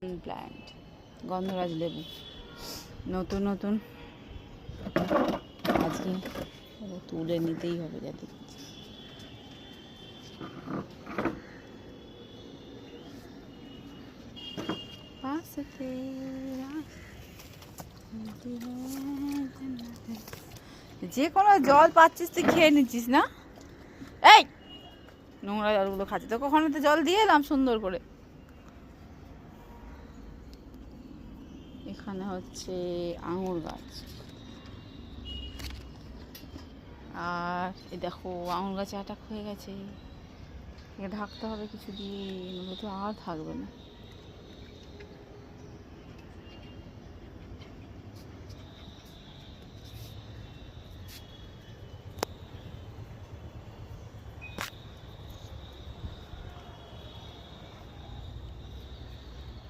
Plant গন্ধরাজ লেবু নতুন নতুন আজকে তুলে নিতেই হবে যাতে যে কোনো জল পাচ্ছিস তুই খেয়ে নিচ্ছিস না? এই নোংরা জলগুলো খাচ্ছি তো, কখনো তো জল দিয়ে এলাম সুন্দর করে। এখানে হচ্ছে আঙুর গাছ, আর এই দেখো আঙুর গাছে অ্যাটাক হয়ে গেছে, ঢাকতে হবে কিছু দিয়ে, নইলে তো আর থাকবে না।